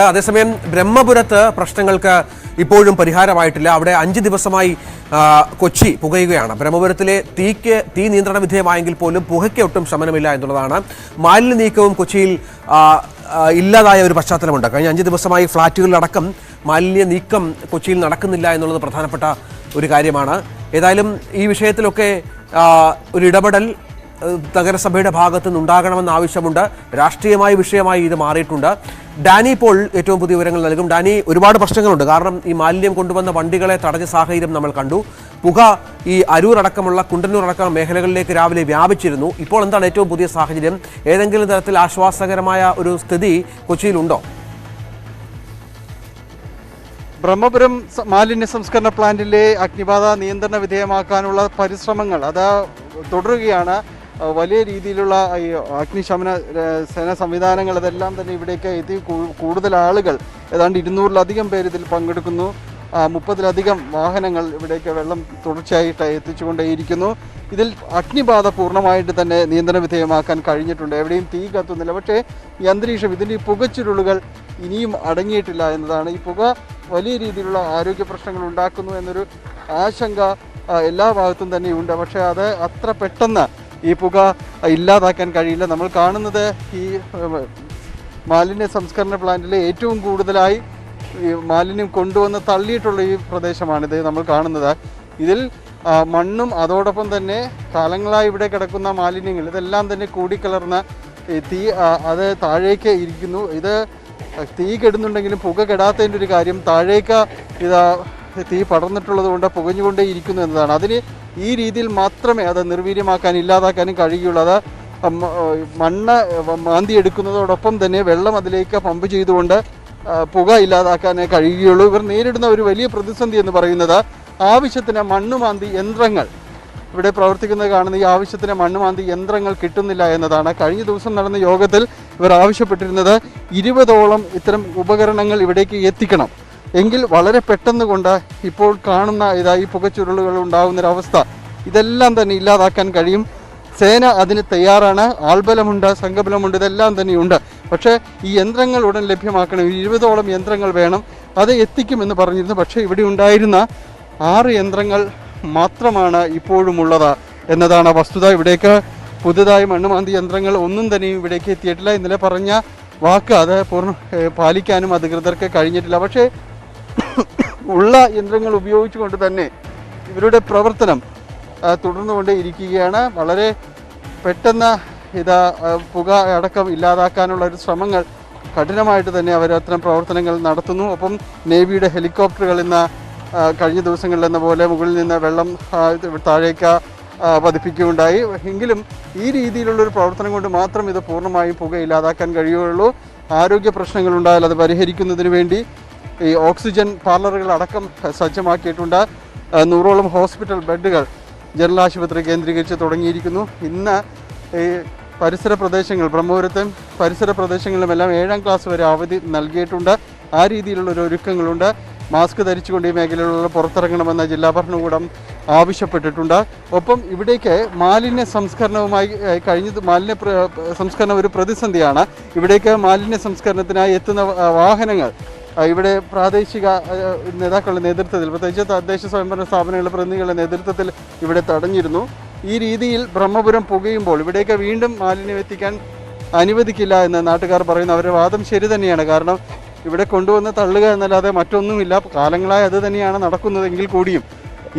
അതേസമയം ബ്രഹ്മപുരത്ത് പ്രശ്നങ്ങൾക്ക് ഇപ്പോഴും പരിഹാരമായിട്ടില്ല. അവിടെ 5 ദിവസമായി കൊച്ചി പുകയുകയാണ്. ബ്രഹ്മപുരത്തിലെ തീ നിയന്ത്രണ വിധേയമായെങ്കിൽ പോലും പുകയ്ക്ക് ഒട്ടും ശമനമില്ല എന്നുള്ളതാണ്. മാലിന്യ നീക്കവും കൊച്ചിയിൽ ഇല്ലാതായ ഒരു പശ്ചാത്തലമുണ്ട്. കഴിഞ്ഞ 5 ദിവസമായി ഫ്ളാറ്റുകളിലടക്കം മാലിന്യ നീക്കം കൊച്ചിയിൽ നടക്കുന്നില്ല എന്നുള്ളത് പ്രധാനപ്പെട്ട ഒരു കാര്യമാണ്. ഏതായാലും ഈ വിഷയത്തിലൊക്കെ ഒരു ഇടപെടൽ നഗരസഭയുടെ ഭാഗത്തു നിന്നുണ്ടാകണമെന്ന ആവശ്യമുണ്ട്. രാഷ്ട്രീയമായ വിഷയമായി ഇത് മാറിയിട്ടുണ്ട്. ഡാനി ഇപ്പോൾ ഏറ്റവും പുതിയ വിവരങ്ങൾ നൽകും. ഡാനി, ഒരുപാട് പ്രശ്നങ്ങളുണ്ട്. കാരണം ഈ മാലിന്യം കൊണ്ടുവന്ന വണ്ടികളെ തടഞ്ഞ സാഹചര്യം നമ്മൾ കണ്ടു. പുക ഈ അരൂർ അടക്കമുള്ള കുണ്ടന്നൂർ അടക്കമുള്ള മേഖലകളിലേക്ക് രാവിലെ വ്യാപിച്ചിരുന്നു. ഇപ്പോൾ എന്താണ് ഏറ്റവും പുതിയ സാഹചര്യം? ഏതെങ്കിലും തരത്തിൽ ആശ്വാസകരമായ ഒരു സ്ഥിതി കൊച്ചിയിലുണ്ടോ? ബ്രഹ്മപുരം മാലിന്യ സംസ്കരണ പ്ലാന്റിലെ അഗ്നിബാധ നിയന്ത്രണ വിധേയമാക്കാനുള്ള പരിശ്രമങ്ങൾ അത് തുടരുകയാണ്. വലിയ രീതിയിലുള്ള ഈ അഗ്നിശമന സേന സംവിധാനങ്ങൾ അതെല്ലാം തന്നെ ഇവിടേക്ക് എത്തി. കൂടുതൽ ആളുകൾ ഏതാണ്ട് 200-ലധികം പേര് ഇതിൽ പങ്കെടുക്കുന്നു. 30-ലധികം വാഹനങ്ങൾ ഇവിടേക്ക് വെള്ളം തുടർച്ചയായിട്ട് എത്തിച്ചുകൊണ്ടേയിരിക്കുന്നു. ഇതിൽ അഗ്നിബാധ പൂർണ്ണമായിട്ട് തന്നെ നിയന്ത്രണ വിധേയമാക്കാൻ കഴിഞ്ഞിട്ടുണ്ട്. എവിടെയും തീ കത്തുന്നില്ല. പക്ഷേ ഈ അന്തരീക്ഷം ഇതിൻ്റെ ഈ പുകച്ചുരുളുകൾ ഇനിയും അടങ്ങിയിട്ടില്ല എന്നതാണ്. ഈ പുക വലിയ രീതിയിലുള്ള ആരോഗ്യ പ്രശ്നങ്ങൾ ഉണ്ടാക്കുന്നു എന്നൊരു ആശങ്ക എല്ലാ ഭാഗത്തും തന്നെയുണ്ട്. പക്ഷേ അത് അത്ര പെട്ടെന്ന് ഈ പുക ഇല്ലാതാക്കാൻ കഴിയില്ല. നമ്മൾ കാണുന്നത് ഈ മാലിന്യ സംസ്കരണ പ്ലാന്റിലെ ഏറ്റവും കൂടുതലായി ഈ മാലിന്യം കൊണ്ടുവന്ന് തള്ളിയിട്ടുള്ള ഈ പ്രദേശമാണിത് നമ്മൾ കാണുന്നത്. ഇതിൽ മണ്ണും അതോടൊപ്പം തന്നെ കാലങ്ങളായി ഇവിടെ കിടക്കുന്ന മാലിന്യങ്ങൾ ഇതെല്ലാം തന്നെ കൂടിക്കലർന്ന തീ അത് താഴേക്ക് ഇരിക്കുന്നു. ഇത് തീ കെടുന്നുണ്ടെങ്കിലും പുക കെടാത്തതിൻ്റെ ഒരു കാര്യം താഴേക്ക് തീ പടർന്നിട്ടുള്ളത് കൊണ്ട് പുകഞ്ഞുകൊണ്ടേ ഇരിക്കുന്നു എന്നതാണ്. അതിന് ഈ രീതിയിൽ മാത്രമേ അത് നിർവീര്യമാക്കാൻ ഇല്ലാതാക്കാനും കഴിയുള്ളൂ. അത് മണ്ണ് മാന്തി എടുക്കുന്നതോടൊപ്പം തന്നെ വെള്ളം അതിലേക്ക് പമ്പ് ചെയ്തുകൊണ്ട് പുക ഇല്ലാതാക്കാനേ കഴിയുകയുള്ളൂ. ഇവർ നേരിടുന്ന ഒരു വലിയ പ്രതിസന്ധി എന്ന് പറയുന്നത് ആവശ്യത്തിന് മണ്ണുമാന്തി യന്ത്രങ്ങൾ ഇവിടെ പ്രവർത്തിക്കുന്നത് കാണുന്ന ഈ ആവശ്യത്തിന് മണ്ണുമാന്തി യന്ത്രങ്ങൾ കിട്ടുന്നില്ല എന്നതാണ്. കഴിഞ്ഞ ദിവസം നടന്ന യോഗത്തിൽ ഇവർ ആവശ്യപ്പെട്ടിരുന്നത് 20ഓളം ഇത്തരം ഉപകരണങ്ങൾ ഇവിടേക്ക് എത്തിക്കണം. എങ്കിൽ വളരെ പെട്ടെന്ന് കൊണ്ട് ഇപ്പോൾ കാണുന്ന ഈ പുകച്ചുരുളുകൾ ഉണ്ടാകുന്നൊരവസ്ഥ ഇതെല്ലാം തന്നെ ഇല്ലാതാക്കാൻ കഴിയും. സേന അതിന് തയ്യാറാണ്. ആൾബലമുണ്ട്, സംഘബലമുണ്ട്, ഇതെല്ലാം തന്നെയുണ്ട്. പക്ഷേ ഈ യന്ത്രങ്ങൾ ഉടൻ ലഭ്യമാക്കണം. 20ഓളം യന്ത്രങ്ങൾ വേണം. അത് എത്തിക്കുമെന്ന് പറഞ്ഞിരുന്നു. പക്ഷേ ഇവിടെ ഉണ്ടായിരുന്ന 6 യന്ത്രങ്ങൾ മാത്രമാണ് ഇപ്പോഴും ഉള്ളത് എന്നതാണ് വസ്തുത. ഇവിടേക്ക് പുതുതായി മണ്ണുമാന്തി യന്ത്രങ്ങൾ ഒന്നും തന്നെയും ഇവിടേക്ക് എത്തിയിട്ടില്ല. ഇന്നലെ പറഞ്ഞ വാക്ക് അത് പാലിക്കാനും അധികൃതർക്ക് കഴിഞ്ഞിട്ടില്ല. പക്ഷേ ഉള്ള യന്ത്രങ്ങൾ ഉപയോഗിച്ചുകൊണ്ട് തന്നെ ഇവരുടെ പ്രവർത്തനം തുടർന്നുകൊണ്ടേ ഇരിക്കുകയാണ്. വളരെ പെട്ടെന്ന് പുക അടക്കം ഇല്ലാതാക്കാനുള്ള ഒരു ശ്രമങ്ങൾ കഠിനമായിട്ട് തന്നെ അവർ അത്തരം പ്രവർത്തനങ്ങൾ നടത്തുന്നു. ഒപ്പം നേവിയുടെ ഹെലികോപ്റ്ററുകൾ ഇന്ന് കഴിഞ്ഞ ദിവസങ്ങളിലെന്ന പോലെ മുകളിൽ നിന്ന് വെള്ളം താഴേക്ക് പതിപ്പിക്കുകയുണ്ടായി. എങ്കിലും ഈ രീതിയിലുള്ളൊരു പ്രവർത്തനം കൊണ്ട് മാത്രം ഇത് പൂർണ്ണമായും പുക ഇല്ലാതാക്കാൻ കഴിയുകയുള്ളൂ. ആരോഗ്യ പ്രശ്നങ്ങളുണ്ടായാൽ അത് പരിഹരിക്കുന്നതിന് വേണ്ടി ഈ ഓക്സിജൻ പാർലറുകൾ അടക്കം സജ്ജമാക്കിയിട്ടുണ്ട്. 100ഓളം ഹോസ്പിറ്റൽ ബെഡുകൾ ജനറൽ ആശുപത്രി കേന്ദ്രീകരിച്ച് തുടങ്ങിയിരിക്കുന്നു. ഇന്ന് ഈ പരിസര പ്രദേശങ്ങൾ ബ്രഹ്മപുരത്തും പരിസര പ്രദേശങ്ങളിലുമെല്ലാം 7ാം ക്ലാസ് വരെ അവധി നൽകിയിട്ടുണ്ട്. ആ രീതിയിലുള്ളൊരു ഒരുക്കങ്ങളുണ്ട്. മാസ്ക് ധരിച്ചുകൊണ്ട് ഈ മേഖലയിലുള്ള പുറത്തിറങ്ങണമെന്ന് ജില്ലാ ഭരണകൂടം ആവശ്യപ്പെട്ടിട്ടുണ്ട്. ഒപ്പം ഇവിടേക്ക് മാലിന്യ സംസ്കരണവുമായി മാലിന്യ സംസ്കരണം ഒരു പ്രതിസന്ധിയാണ്. ഇവിടേക്ക് മാലിന്യ സംസ്കരണത്തിനായി എത്തുന്ന വാഹനങ്ങൾ ഇവിടെ പ്രാദേശിക നേതാക്കളുടെ നേതൃത്വത്തിൽ, പ്രത്യേകിച്ച് തദ്ദേശ സ്വയംഭരണ സ്ഥാപനങ്ങളുടെ പ്രതിനിധികളുടെ നേതൃത്വത്തിൽ ഇവിടെ തടഞ്ഞിരുന്നു. ഈ രീതിയിൽ ബ്രഹ്മപുരം പുകയുമ്പോൾ ഇവിടേക്ക് വീണ്ടും മാലിന്യം എത്തിക്കാൻ അനുവദിക്കില്ല എന്ന് നാട്ടുകാർ പറയുന്നു. അവരുടെ വാദം ശരി തന്നെയാണ്. കാരണം ഇവിടെ കൊണ്ടുവന്ന് തള്ളുക എന്നല്ലാതെ മറ്റൊന്നുമില്ല. കാലങ്ങളായി അത് തന്നെയാണ് നടക്കുന്നതെങ്കിൽ കൂടിയും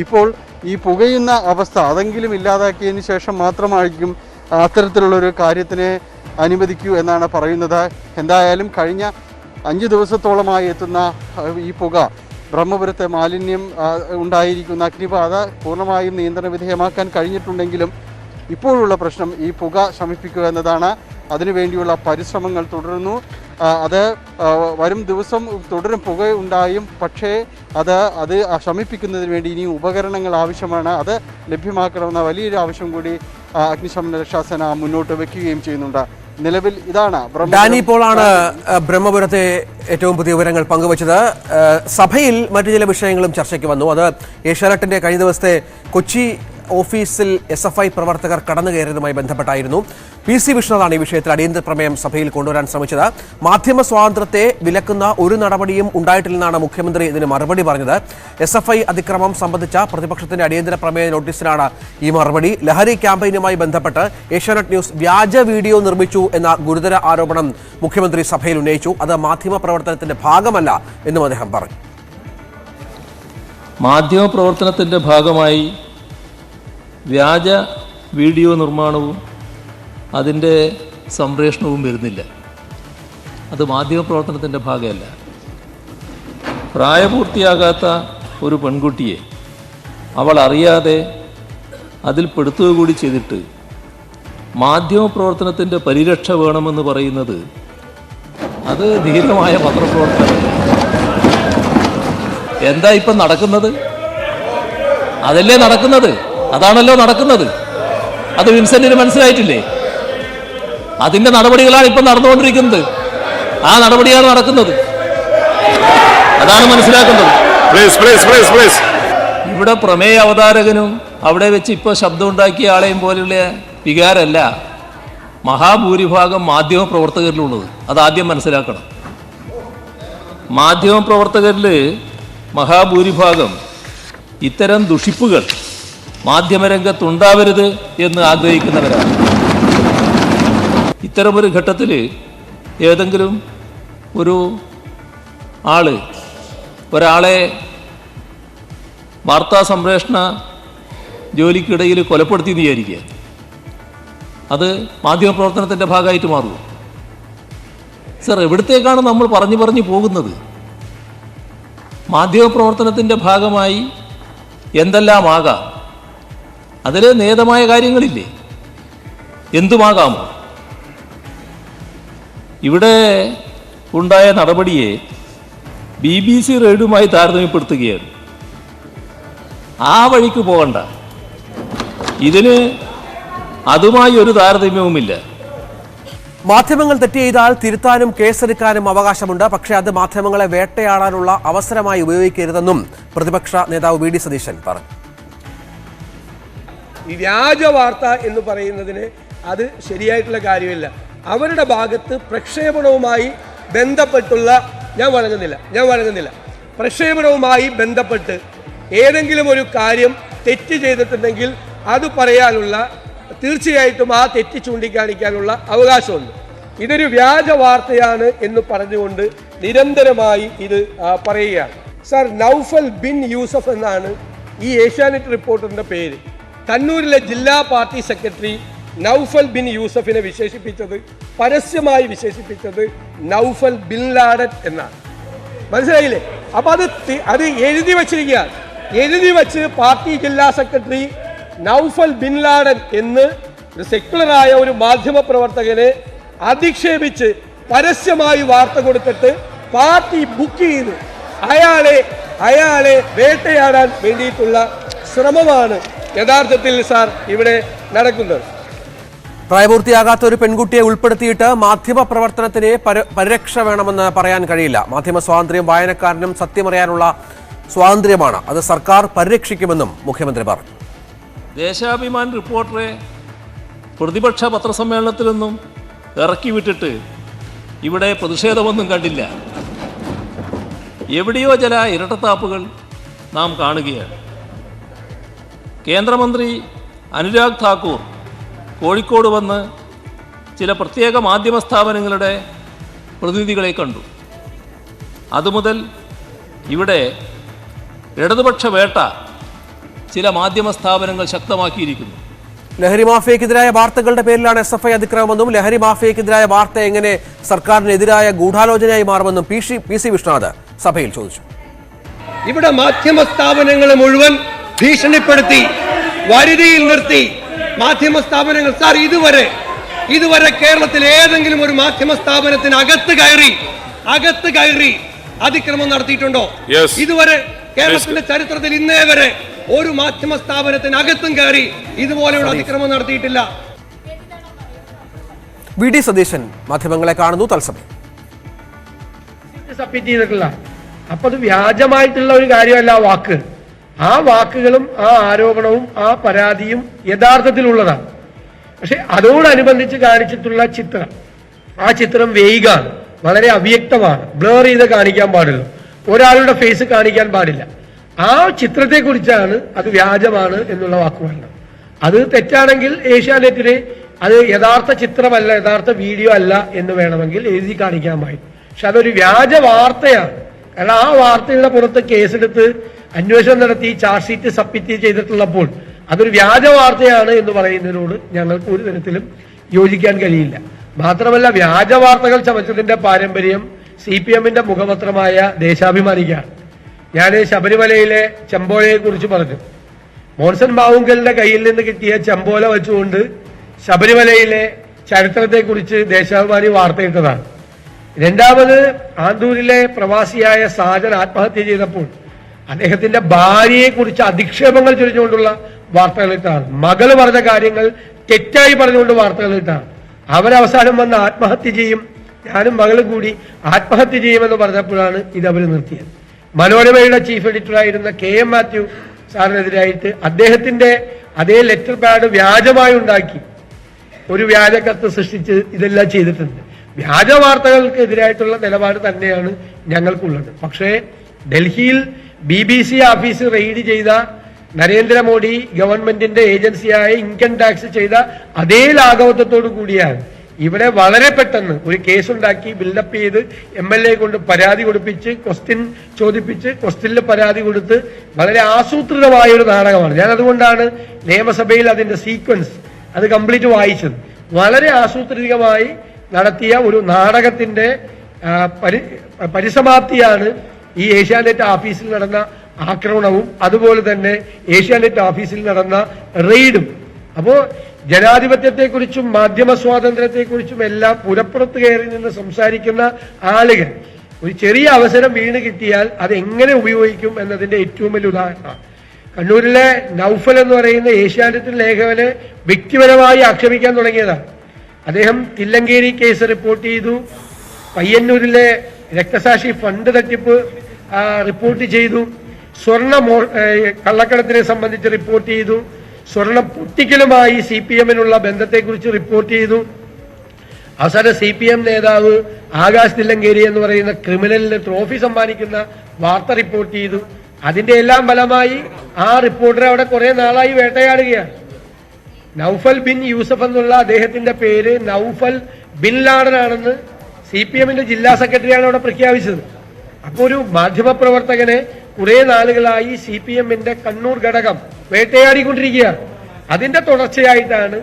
ഇപ്പോൾ ഈ പുകയുന്ന അവസ്ഥ അതെങ്കിലും ഇല്ലാതാക്കിയതിന് ശേഷം മാത്രമായിരിക്കും അത്തരത്തിലുള്ളൊരു കാര്യത്തിനെ അനുവദിക്കൂ എന്നാണ് പറയുന്നത്. എന്തായാലും കഴിഞ്ഞ 5 ദിവസത്തോളമായി എത്തുന്ന ഈ പുക ബ്രഹ്മപുരത്തെ മാലിന്യം ഉണ്ടായിരിക്കുന്ന അഗ്നിബാധ പൂർണ്ണമായും നിയന്ത്രണ വിധേയമാക്കാൻ കഴിഞ്ഞിട്ടുണ്ടെങ്കിലും ഇപ്പോഴുള്ള പ്രശ്നം ഈ പുക ശമിപ്പിക്കുക എന്നതാണ്. അതിനുവേണ്ടിയുള്ള പരിശ്രമങ്ങൾ തുടരുന്നു. അത് വരും ദിവസം തുടരും. പുക ഉണ്ടായും, പക്ഷേ അത് ശമിപ്പിക്കുന്നതിന് വേണ്ടി ഇനിയും ഉപകരണങ്ങൾ ആവശ്യമാണ്. അത് ലഭ്യമാക്കണമെന്ന വലിയൊരു ആവശ്യം കൂടി അഗ്നിശമന രക്ഷാസേന മുന്നോട്ട് വയ്ക്കുകയും ചെയ്യുന്നുണ്ട്. നിലവിൽ ഇതാണ് ഡാനി ഇപ്പോഴാണ് ബ്രഹ്മപുരത്തെ ഏറ്റവും പുതിയ വിവരങ്ങൾ പങ്കുവച്ചത്. സഭയിൽ മറ്റു ചില വിഷയങ്ങളും ചർച്ചയ്ക്ക് വന്നു. അത് ഏഷ്യാനെറ്റിന്റെ കഴിഞ്ഞ ദിവസത്തെ കൊച്ചി ഓഫീസിൽ SFI പ്രവർത്തകർ കടന്നു കയറിയതുമായി ബന്ധപ്പെട്ടായിരുന്നു PC വിഷ്ണുവാണ് ഈ വിഷയത്തിൽ അടിയന്തര പ്രമേയം സഭയിൽ കൊണ്ടുവരാൻ ശ്രമിച്ചത്. മാധ്യമ സ്വാതന്ത്ര്യത്തെ വിലക്കുന്ന ഒരു നടപടിയും ഉണ്ടായിട്ടില്ലെന്നാണ് മുഖ്യമന്ത്രി ഇതിന് മറുപടി പറഞ്ഞത്. SFI അതിക്രമം സംബന്ധിച്ച പ്രതിപക്ഷത്തിന്റെ അടിയന്തര പ്രമേയ നോട്ടീസിലാണ് ഈ മറുപടി. ലഹരി ക്യാമ്പയിനുമായി ബന്ധപ്പെട്ട് ഏഷ്യാനെറ്റ് ന്യൂസ് വ്യാജ വീഡിയോ നിർമ്മിച്ചു എന്ന ഗുരുതര ആരോപണം മുഖ്യമന്ത്രി സഭയിൽ ഉന്നയിച്ചു. അത് മാധ്യമ പ്രവർത്തനത്തിന്റെ ഭാഗമല്ല എന്നും അദ്ദേഹം പറഞ്ഞു. മാധ്യമപ്രവർത്തനത്തിൻ്റെ ഭാഗമായി വ്യാജ വീഡിയോ നിർമ്മാണവും അതിൻ്റെ സംപ്രേഷണവും വരുന്നില്ല. അത് മാധ്യമപ്രവർത്തനത്തിൻ്റെ ഭാഗമല്ല. പ്രായപൂർത്തിയാകാത്ത ഒരു പെൺകുട്ടിയെ അവൾ അറിയാതെ അതിൽ പെടുത്തുക കൂടി ചെയ്തിട്ട് മാധ്യമപ്രവർത്തനത്തിൻ്റെ പരിരക്ഷ വേണമെന്ന് പറയുന്നത് അത് ധീരമായ പത്രപ്രവർത്തനം. എന്താ ഇപ്പം നടക്കുന്നത്? അതല്ലേ നടക്കുന്നത്, അതാണല്ലോ നടക്കുന്നത്. അത് വിൻസെന്റിന് മനസ്സിലായിട്ടില്ലേ? അതിൻ്റെ നടപടികളാണ് ഇപ്പം നടന്നുകൊണ്ടിരിക്കുന്നത്. ആ നടപടിയാണ് നടക്കുന്നത്, അതാണ് മനസ്സിലാക്കുന്നത്. ഇവിടെ പ്രമേയ അവതാരകനും അവിടെ വെച്ച് ഇപ്പോൾ ശബ്ദമുണ്ടാക്കിയ ആളെയും പോലുള്ള വികാരമല്ല മഹാഭൂരിഭാഗം മാധ്യമപ്രവർത്തകരിലുള്ളത്. അതാദ്യം മനസ്സിലാക്കണം. മാധ്യമപ്രവർത്തകരിൽ മഹാഭൂരിഭാഗം ഇത്തരം ദുഷിപ്പുകൾ മാധ്യമരംഗത്തുണ്ടാവരുത് എന്ന് ആഗ്രഹിക്കുന്നവരാണ്. ഇത്തരമൊരു ഘട്ടത്തിൽ ഏതെങ്കിലും ഒരാളെ വാർത്താ സംപ്രേഷണ ജോലിക്കിടയിൽ കൊലപ്പെടുത്തി എന്ന് വിചാരിക്കുക, അത് മാധ്യമപ്രവർത്തനത്തിൻ്റെ ഭാഗമായിട്ട് മാറുമോ? സർ, എവിടത്തേക്കാണ് നമ്മൾ പറഞ്ഞു പോകുന്നത്? മാധ്യമപ്രവർത്തനത്തിൻ്റെ ഭാഗമായി എന്തെല്ലാം ആകാം? അതിൽ നേതമായ കാര്യങ്ങളില്ലേ? എന്തുമാകാമോ? ഇവിടെ ഉണ്ടായ നടപടിയെ BBC റെയ്ഡുമായി താരതമ്യപ്പെടുത്തുകയാണ്. ആ വഴിക്ക് പോകണ്ട. ഇതിന് അതുമായി ഒരു താരതമ്യവുമില്ല. മാധ്യമങ്ങൾ തെറ്റ് ചെയ്താൽ തിരുത്താനും കേസെടുക്കാനും അവകാശമുണ്ട്. പക്ഷേ അത് മാധ്യമങ്ങളെ വേട്ടയാടാനുള്ള അവസരമായി ഉപയോഗിക്കരുതെന്നും പ്രതിപക്ഷ നേതാവ് VD സതീശൻ പറഞ്ഞു. ഈ വ്യാജ വാർത്ത എന്ന് പറയുന്നതിന് അത് ശരിയായിട്ടുള്ള കാര്യമില്ല. അവരുടെ ഭാഗത്ത് പ്രക്ഷേപണവുമായി ബന്ധപ്പെട്ടുള്ള ഞാൻ വഴങ്ങുന്നില്ല പ്രക്ഷേപണവുമായി ബന്ധപ്പെട്ട് ഏതെങ്കിലും ഒരു കാര്യം തെറ്റ് ചെയ്തിട്ടുണ്ടെങ്കിൽ അത് പറയാനുള്ള, തീർച്ചയായിട്ടും ആ തെറ്റ് ചൂണ്ടിക്കാണിക്കാനുള്ള അവകാശമുണ്ട്. ഇതൊരു വ്യാജ വാർത്തയാണ് എന്ന് പറഞ്ഞുകൊണ്ട് നിരന്തരമായി ഇത് പറയുകയാണ്. സർ, നൗഫൽ ബിൻ യൂസഫ് എന്നാണ് ഈ ഏഷ്യാനെറ്റ് റിപ്പോർട്ടറിന്റെ പേര്. കണ്ണൂരിലെ ജില്ലാ പാർട്ടി സെക്രട്ടറി നൗഫൽ ബിൻ യൂസഫിനെ പരസ്യമായി വിശേഷിപ്പിച്ചത് നൗഫൽ ബിൻ ലാഡൻ എന്നാണ്. മനസ്സിലായില്ലേ? അപ്പൊ അത് എഴുതി വച്ചിരിക്കുകയാണ്. എഴുതി വച്ച് പാർട്ടി ജില്ലാ സെക്രട്ടറി നൗഫൽ ബിൻ ലാഡൻ എന്ന് ഒരു സെക്യുലറായ ഒരു മാധ്യമ പ്രവർത്തകനെ അധിക്ഷേപിച്ച് പരസ്യമായി വാർത്ത കൊടുത്തിട്ട് പാർട്ടി ബുക്ക് ചെയ്ത് അയാളെ വേട്ടയാടാൻ വേണ്ടിയിട്ടുള്ള ശ്രമമാണ് യഥാർത്ഥത്തിൽ സാർ ഇവിടെ നടക്കുന്നത്. പ്രായപൂർത്തിയാകാത്ത ഒരു പെൺകുട്ടിയെ ഉൾപ്പെടുത്തിയിട്ട് മാധ്യമ പ്രവർത്തനത്തിന് പരിരക്ഷ വേണമെന്ന് പറയാൻ കഴിയില്ല. മാധ്യമ സ്വാതന്ത്ര്യം വായനക്കാരനും സത്യമറിയാനുള്ള സ്വാതന്ത്ര്യമാണ്. അത് സർക്കാർ പരിരക്ഷിക്കുമെന്നും മുഖ്യമന്ത്രി പറഞ്ഞു. ദേശാഭിമാൻ റിപ്പോർട്ടറെ പ്രതിപക്ഷ പത്രസമ്മേളനത്തിലൊന്നും ഇറക്കി വിട്ടിട്ട് ഇവിടെ പ്രതിഷേധമൊന്നും കണ്ടില്ല. എവിടെയോ ചില ഇരട്ടത്താപ്പുകൾ നാം കാണുകയാണ്. കേന്ദ്രമന്ത്രി അനുരാഗ് താക്കൂർ കോഴിക്കോട് വന്ന് ചില പ്രത്യേക മാധ്യമ സ്ഥാപനങ്ങളുടെ പ്രതിനിധികളെ കണ്ടു. അതുമുതൽ ഇവിടെ ഇടതുപക്ഷ വേട്ട ചില മാധ്യമ സ്ഥാപനങ്ങൾ ശക്തമാക്കിയിരിക്കുന്നു. ലഹരി മാഫിയക്കെതിരായ വാർത്തകളുടെ പേരിലാണ് SFI അതിക്രമമെന്നും ലഹരി മാഫിയക്കെതിരായ വാർത്ത എങ്ങനെ സർക്കാരിനെതിരായ ഗൂഢാലോചനയായി മാറുമെന്നും PC വിഷ്ണുനാഥ് സഭയിൽ ചോദിച്ചു. ഇവിടെ മാധ്യമ സ്ഥാപനങ്ങളെ മുഴുവൻ ഭീഷണിപ്പെടുത്തി വരുതിയിൽ നിർത്തി മാധ്യമ സ്ഥാപനങ്ങൾ സാർ ഇതുവരെ കേരളത്തിൽ ഏതെങ്കിലും ഒരു മാധ്യമ സ്ഥാപനത്തിന് അകത്ത് കയറി അതിക്രമം നടത്തിയിട്ടുണ്ടോ? ഇതുവരെ കേരളത്തിന്റെ ചരിത്രത്തിൽ ഇന്നേ വരെ ഒരു മാധ്യമ സ്ഥാപനത്തിന് അകത്തും കയറി ഇതുപോലെയുള്ള അതിക്രമം നടത്തിയിട്ടില്ല. VD സതീശൻ മാധ്യമങ്ങളെ കാണുന്നു തത്സമയം. സബ്മിറ്റ് ചെയ്തിട്ടില്ല. അപ്പൊ അത് വ്യാജമായിട്ടുള്ള ഒരു കാര്യമല്ല വാക്ക്. ആ വാക്കുകളും ആ ആരോപണവും ആ പരാതിയും യഥാർത്ഥത്തിലുള്ളതാണ്. പക്ഷെ അതോടനുബന്ധിച്ച് കാണിച്ചിട്ടുള്ള ചിത്രം, ആ ചിത്രം വേഗാണ്, വളരെ അവ്യക്തമാണ്, ബ്ലർ ചെയ്ത് കാണിക്കാൻ പാടുള്ളൂ, ഒരാളുടെ ഫേസ് കാണിക്കാൻ പാടില്ല. ആ ചിത്രത്തെക്കുറിച്ചാണ് അത് വ്യാജമാണ് എന്നുള്ള വാക്കുകളുണ്ട്. അത് തെറ്റാണെങ്കിൽ ഏഷ്യാനെറ്റിന് അത് യഥാർത്ഥ ചിത്രമല്ല, യഥാർത്ഥ വീഡിയോ അല്ല എന്ന് വേണമെങ്കിൽ എഴുതി കാണിക്കാമായി. പക്ഷെ അതൊരു വ്യാജ വാർത്തയാണ്. കാരണം ആ വാർത്തയുടെ പുറത്ത് കേസെടുത്ത് അന്വേഷണം നടത്തി ചാർജ് ഷീറ്റ് സബ്മിറ്റ് ചെയ്തിട്ടുള്ളപ്പോൾ അതൊരു വ്യാജ വാർത്തയാണ് എന്ന് പറയുന്നതിനോട് ഞങ്ങൾക്ക് ഒരു തരത്തിലും യോജിക്കാൻ കഴിയില്ല. മാത്രമല്ല, വ്യാജ വാർത്തകൾ ചമച്ചതിന്റെ പാരമ്പര്യം CPM-ന്റെ മുഖപത്രമായ ദേശാഭിമാനിക്കാണ്. ഞാൻ ശബരിമലയിലെ ചെമ്പോലയെ കുറിച്ച് പറഞ്ഞു. മോൻസൺ മാവുങ്കലിന്റെ കയ്യിൽ നിന്ന് കിട്ടിയ ചെമ്പോല വെച്ചുകൊണ്ട് ശബരിമലയിലെ ചരിത്രത്തെക്കുറിച്ച് ദേശാഭിമാനി വാർത്തയിട്ടതാണ്. രണ്ടാമത്, ആന്തൂരിലെ പ്രവാസിയായ സാജൻ ആത്മഹത്യ ചെയ്തപ്പോൾ അദ്ദേഹത്തിന്റെ ഭാര്യയെക്കുറിച്ച് അധിക്ഷേപങ്ങൾ ചൊരിഞ്ഞുകൊണ്ടുള്ള വാർത്തകളിട്ടാണ്. മകള് പറഞ്ഞ കാര്യങ്ങൾ തെറ്റായി പറഞ്ഞുകൊണ്ട് വാർത്തകളിട്ടാണ്. അവരവസാനം വന്ന് ആത്മഹത്യ ചെയ്യും, ഞാനും മകളും കൂടി ആത്മഹത്യ ചെയ്യുമെന്ന് പറഞ്ഞപ്പോഴാണ് ഇത് അവർ നിർത്തിയത്. മനോരമയുടെ ചീഫ് എഡിറ്ററായിരുന്ന KM മാത്യു സാറിനെതിരായിട്ട് അദ്ദേഹത്തിന്റെ അതേ ലെറ്റർ പാഡ് വ്യാജമായി ഉണ്ടാക്കി ഒരു വ്യാജക്കത്ത് സൃഷ്ടിച്ച് ഇതെല്ലാം ചെയ്തിട്ടുണ്ട്. വ്യാജ വാർത്തകൾക്ക് എതിരായിട്ടുള്ള നിലപാട് തന്നെയാണ് ഞങ്ങൾക്കുള്ളത്. പക്ഷേ ഡൽഹിയിൽ BBC ഓഫീസ് റെയ്ഡ് ചെയ്ത നരേന്ദ്രമോദി ഗവൺമെന്റിന്റെ ഏജൻസിയായ ഇൻകം ടാക്സ് ചെയ്ത അതേ ലാഘവത്വത്തോടു കൂടിയാണ് ഇവിടെ വളരെ പെട്ടെന്ന് ഒരു കേസുണ്ടാക്കി ബിൽഡപ്പ് ചെയ്ത് MLA കൊണ്ട് പരാതി കൊടുപ്പിച്ച് ക്വസ്റ്റ്യൻ ചോദിപ്പിച്ച് ക്വസ്റ്റ്യനിൽ പരാതി കൊടുത്ത് വളരെ ആസൂത്രിതമായ ഒരു നാടകമാണ്. ഞാൻ അതുകൊണ്ടാണ് നിയമസഭയിൽ അതിന്റെ സീക്വൻസ് അത് കംപ്ലീറ്റ് വായിച്ചത്. വളരെ ആസൂത്രിതമായി നടത്തിയ ഒരു നാടകത്തിന്റെ പരിസമാപ്തിയാണ് ഈ ഏഷ്യാനെറ്റ് ഓഫീസിൽ നടന്ന ആക്രമണവും അതുപോലെ തന്നെ ഏഷ്യാനെറ്റ് ഓഫീസിൽ നടന്ന റെയ്ഡും. അപ്പോ ജനാധിപത്യത്തെക്കുറിച്ചും മാധ്യമ സ്വാതന്ത്ര്യത്തെക്കുറിച്ചും എല്ലാം പുരപ്പുറത്ത് കയറി നിന്ന് സംസാരിക്കുന്ന ആളുകൾ ഒരു ചെറിയ അവസരം വീണ് കിട്ടിയാൽ അത് എങ്ങനെ ഉപയോഗിക്കും എന്നതിന്റെ ഏറ്റവും വലിയ ഉദാഹരണമാണ്. കണ്ണൂരിലെ നൌഫൽ എന്ന് പറയുന്ന ഏഷ്യാനെറ്റ് ലേഖകനെ വ്യക്തിപരമായി ആക്ഷേപിക്കാൻ തുടങ്ങിയതാണ്. അദ്ദേഹം തില്ലങ്കേരി കേസ് റിപ്പോർട്ട് ചെയ്തു, പയ്യന്നൂരിലെ രക്തസാക്ഷി ഫണ്ട് തട്ടിപ്പ് റിപ്പോർട്ട് ചെയ്തു, സ്വർണ്ണ കള്ളക്കടത്തിനെ സംബന്ധിച്ച് റിപ്പോർട്ട് ചെയ്തു, സ്വർണ്ണ പൊട്ടിക്കലുമായി CPM-നുള്ള ബന്ധത്തെക്കുറിച്ച് റിപ്പോർട്ട് ചെയ്തു. അവസാനം CPM നേതാവ് ആകാശ് തില്ലങ്കേരി എന്ന് പറയുന്ന ക്രിമിനലിന് ട്രോഫി സമ്മാനിക്കുന്ന വാർത്ത റിപ്പോർട്ട് ചെയ്തു. അതിന്റെ എല്ലാം ഫലമായി ആ റിപ്പോർട്ടറെ അവിടെ കുറെ നാളായി വേട്ടയാടുകയാണ്. നൌഫൽ ബിൻ യൂസഫ് എന്നുള്ള അദ്ദേഹത്തിന്റെ പേര് നൌഫൽ ബിൻ ലാഡൻ ആണെന്ന് CPM-ന്റെ ജില്ലാ സെക്രട്ടറിയാണ് അവിടെ പ്രഖ്യാപിച്ചത്. അപ്പോൾ ഒരു മാധ്യമപ്രവർത്തകനെ കുറെ നാളുകളായി CPM-ന്റെ കണ്ണൂർ ഘടകം വേട്ടയാടിക്കൊണ്ടിരിക്കുകയാണ്. അതിന്റെ തുടർച്ചയായിട്ടാണ്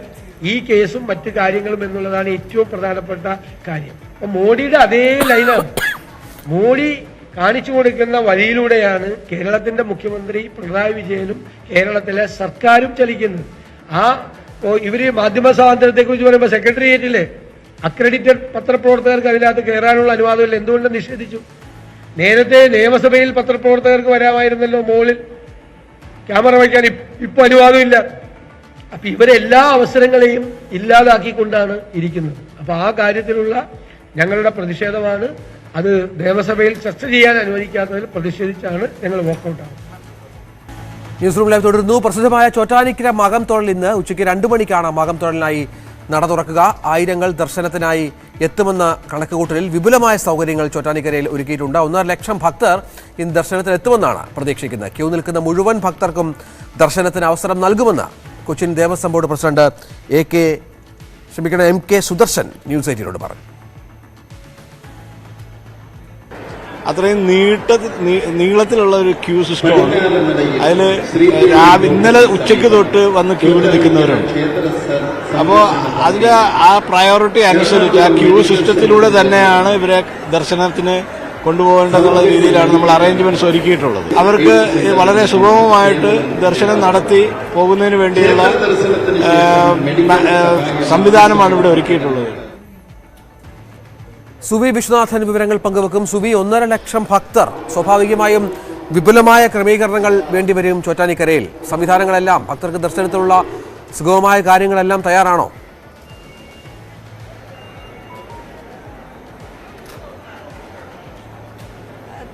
ഈ കേസും മറ്റു കാര്യങ്ങളും എന്നുള്ളതാണ് ഏറ്റവും പ്രധാനപ്പെട്ട കാര്യം. അപ്പൊ മോഡിയുടെ അതേ ലൈനാണ്, മോഡി കാണിച്ചു കൊടുക്കുന്ന വഴിയിലൂടെയാണ് കേരളത്തിന്റെ മുഖ്യമന്ത്രി പിണറായി വിജയനും കേരളത്തിലെ സർക്കാരും ചലിക്കുന്നത്. ഇവര് മാധ്യമ സ്വാതന്ത്ര്യത്തെക്കുറിച്ച് പറയുമ്പോൾ സെക്രട്ടേറിയറ്റിലെ അക്രഡിറ്റഡ് പത്രപ്രവർത്തകർക്ക് അതിനകത്ത് കയറാനുള്ള അനുവാദമില്ല. എന്തുകൊണ്ട് നിഷേധിച്ചു? നേരത്തെ നിയമസഭയിൽ പത്രപ്രവർത്തകർക്ക് വരാമായിരുന്നല്ലോ, മുകളിൽ ക്യാമറ വയ്ക്കാൻ ഇപ്പൊ അനുവാദമില്ല. അപ്പൊ ഇവരെല്ലാ അവസരങ്ങളെയും ഇല്ലാതാക്കിക്കൊണ്ടാണ് ഇരിക്കുന്നത്. അപ്പൊ ആ കാര്യത്തിലുള്ള ഞങ്ങളുടെ പ്രതിഷേധമാണ്. അത് നിയമസഭയിൽ ചർച്ച ചെയ്യാൻ അനുവദിക്കാത്തതിൽ പ്രതിഷേധിച്ചാണ് ഞങ്ങൾ വോക്കൌട്ടാണ്. ന്യൂസ് റൂം ലൈവ് തുടരുന്നു. പ്രസിദ്ധമായ ചോറ്റാനിക്കര മകം തൊഴൽ ഇന്ന് ഉച്ചയ്ക്ക് 2 മണിക്കാണ് മകം തൊഴലിനായി നട തുറക്കുക. ആയിരങ്ങൾ ദർശനത്തിനായി എത്തുമെന്ന കണക്കുകൂട്ടലിൽ വിപുലമായ സൗകര്യങ്ങൾ ചോറ്റാനിക്കരയിൽ ഒരുക്കിയിട്ടുണ്ട്. 1.5 ലക്ഷം ഭക്തർ ഇന്ന് ദർശനത്തിന് എത്തുമെന്നാണ് പ്രതീക്ഷിക്കുന്നത്. ക്യൂ നിൽക്കുന്ന മുഴുവൻ ഭക്തർക്കും ദർശനത്തിന് അവസരം നൽകുമെന്ന് Cochin Devaswom board president MK Sudarshan news 18 പറഞ്ഞു. അത്രയും നീളത്തിലുള്ള ഒരു ക്യൂ സിസ്റ്റമാണ്. അതിൽ ഇന്നലെ ഉച്ചയ്ക്ക് തൊട്ട് വന്ന് ക്യൂവിൽ നിൽക്കുന്നവരുണ്ട്. അപ്പോൾ അതിന്റെ ആ പ്രയോറിറ്റി അനുസരിച്ച് ആ ക്യൂ സിസ്റ്റത്തിലൂടെ തന്നെയാണ് ഇവരെ ദർശനത്തിന് കൊണ്ടുപോകേണ്ടതെന്നുള്ള രീതിയിലാണ് നമ്മൾ അറേഞ്ച്മെന്റ്സ് ഒരുക്കിയിട്ടുള്ളത്. അവർക്ക് വളരെ സുഗമമായിട്ട് ദർശനം നടത്തി പോകുന്നതിന് വേണ്ടിയുള്ള സംവിധാനമാണ് ഇവിടെ ഒരുക്കിയിട്ടുള്ളത്. സുവി വിശ്വനാഥൻ വിവരങ്ങൾ പങ്കുവെക്കും. സുവി, 1.5 ലക്ഷം ഭക്തർ, സ്വാഭാവികമായും വിപുലമായ ക്രമീകരണങ്ങൾ വേണ്ടിവരും ചോറ്റാനിക്കരയിൽ. സംവിധാനങ്ങളെല്ലാം, ഭക്തർക്ക് ദർശനത്തിലുള്ള സുഗമമായ കാര്യങ്ങളെല്ലാം തയ്യാറാണോ?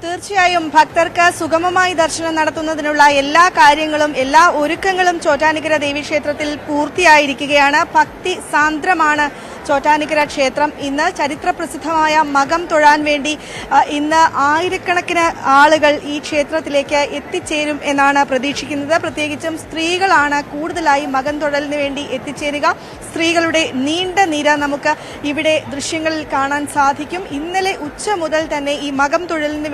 തീർച്ചയായും ഭക്തർക്ക് സുഗമമായി ദർശനം നടത്തുന്നതിനുള്ള എല്ലാ കാര്യങ്ങളും എല്ലാ ഒരുക്കങ്ങളും ചോറ്റാനിക്കര ദേവീക്ഷേത്രത്തിൽ പൂർത്തിയായിരിക്കുകയാണ്. ഭക്തി സാന്ദ്രമാണ് ചോറ്റാനിക്കര ക്ഷേത്രം. ഇന്ന് ചരിത്രപ്രസിദ്ധമായ മകം തൊഴാൻ വേണ്ടി ഇന്ന് ആയിരക്കണക്കിന് ആളുകൾ ഈ ക്ഷേത്രത്തിലേക്ക് എത്തിച്ചേരും എന്നാണ് പ്രതീക്ഷിക്കുന്നത്. പ്രത്യേകിച്ചും സ്ത്രീകളാണ് കൂടുതലായി മകം തൊഴലിന് വേണ്ടി എത്തിച്ചേരുക. സ്ത്രീകളുടെ നീണ്ട നിര നമുക്ക് ഇവിടെ ദൃശ്യങ്ങളിൽ കാണാൻ സാധിക്കും. ഇന്നലെ ഉച്ച മുതൽ തന്നെ ഈ മകം തൊഴലിന്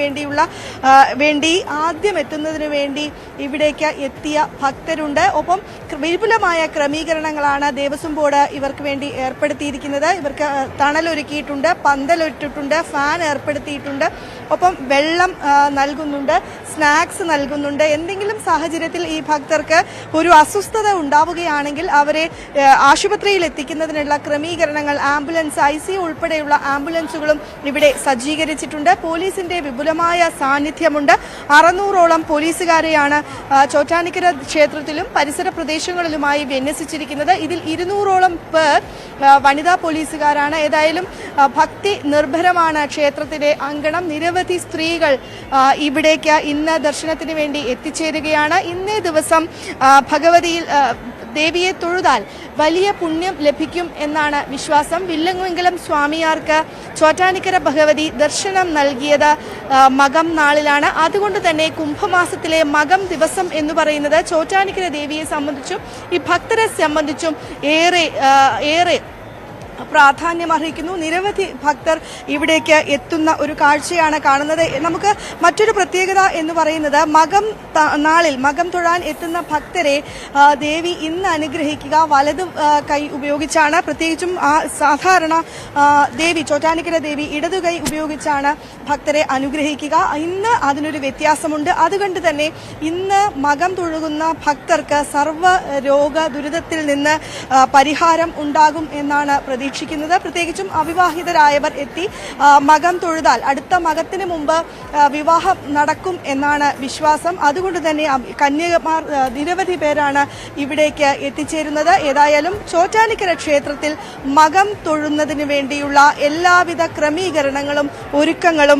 വേണ്ടി ആദ്യം എത്തുന്നതിന് വേണ്ടി ഇവിടേക്ക് എത്തിയ ഭക്തരുണ്ട്. ഒപ്പം വിപുലമായ ക്രമീകരണങ്ങളാണ് ദേവസ്വം ബോർഡ് ഇവർക്ക് വേണ്ടി ഏർപ്പെടുത്തിയിരിക്കുന്നത്. ഇവർക്ക് തണലൊരുക്കിയിട്ടുണ്ട്, പന്തലൊറ്റിട്ടുണ്ട്, ഫാൻ ഏർപ്പെടുത്തിയിട്ടുണ്ട്, ഒപ്പം വെള്ളം നൽകുന്നുണ്ട്, സ്നാക്സ് നൽകുന്നുണ്ട്. എന്തെങ്കിലും സാഹചര്യത്തിൽ ഈ ഭക്തർക്ക് ഒരു അസ്വസ്ഥത ഉണ്ടാവുകയാണെങ്കിൽ അവരെ ആശുപത്രിയിൽ എത്തിക്കുന്നതിനുള്ള ക്രമീകരണങ്ങൾ ആംബുലൻസ്, ICU ഉൾപ്പെടെയുള്ള ആംബുലൻസുകളും ഇവിടെ സജ്ജീകരിച്ചിട്ടുണ്ട്. പോലീസിന്റെ വിപുലമായ സാന്നിധ്യമുണ്ട്. 600ഓളം പോലീസുകാരെയാണ് ചോറ്റാനിക്കര ക്ഷേത്രത്തിലും പരിസര പ്രദേശങ്ങളിലുമായി വിന്യസിച്ചിരിക്കുന്നത്. ഇതിൽ 200ഓളം പേർ വനിതാ പോലീസുകാരാണ്. ഏതായാലും ഭക്തി നിർഭരമാണ് ക്ഷേത്രത്തിലെ അങ്കണം. നിരവധി സ്ത്രീകൾ ഇവിടേക്ക് ഇന്ന് ദർശനത്തിന് വേണ്ടി എത്തിച്ചേരുകയാണ്. ഇന്നേ ദിവസം ഭഗവതിയിൽ ദേവിയെ തൊഴുതാൽ വലിയ പുണ്യം ലഭിക്കും എന്നാണ് വിശ്വാസം. വില്ലങ്ങുവെങ്കലം സ്വാമിയാർക്ക് ചോറ്റാനിക്കര ഭഗവതി ദർശനം നൽകിയത് മകം നാളിലാണ്. അതുകൊണ്ട് തന്നെ കുംഭമാസത്തിലെ മകം ദിവസം എന്ന് പറയുന്നത് ചോറ്റാനിക്കര ദേവിയെ സംബന്ധിച്ചും ഈ ഭക്തരെ സംബന്ധിച്ചും ഏറെ പ്രാധാന്യം അർഹിക്കുന്നു. നിരവധി ഭക്തർ ഇവിടേക്ക് എത്തുന്ന ഒരു കാഴ്ചയാണ് കാണുന്നത്. നമുക്ക് മറ്റൊരു പ്രത്യേകത എന്ന് പറയുന്നത് നാളിൽ മകം തൊഴാൻ എത്തുന്ന ഭക്തരെ ദേവി ഇന്ന് അനുഗ്രഹിക്കുക വലത് കൈ ഉപയോഗിച്ചാണ്. പ്രത്യേകിച്ചും സാധാരണ ദേവി ചോറ്റാനിക്കര ദേവി ഇടതു കൈ ഉപയോഗിച്ചാണ് ഭക്തരെ അനുഗ്രഹിക്കുക. ഇന്ന് അതിനൊരു വ്യത്യാസമുണ്ട്. അതുകൊണ്ട് തന്നെ ഇന്ന് മകം തൊഴുകുന്ന ഭക്തർക്ക് സർവ്വ രോഗ ദുരിതത്തിൽ നിന്ന് പരിഹാരം ഉണ്ടാകും എന്നാണ് പ്രതീക്ഷിക്കുന്നത്. പ്രത്യേകിച്ചും അവിവാഹിതരായവർ എത്തി മകം തൊഴുതാൽ അടുത്ത മകത്തിന് മുമ്പ് വിവാഹം നടക്കും എന്നാണ് വിശ്വാസം. അതുകൊണ്ട് തന്നെ കന്യകമാർ നിരവധി പേരാണ് ഇവിടേക്ക് എത്തിച്ചേരുന്നത്. ഏതായാലും ചോറ്റാനിക്കര ക്ഷേത്രത്തിൽ മകം തൊഴുന്നതിന് വേണ്ടിയുള്ള എല്ലാവിധ ക്രമീകരണങ്ങളും ഒരുക്കങ്ങളും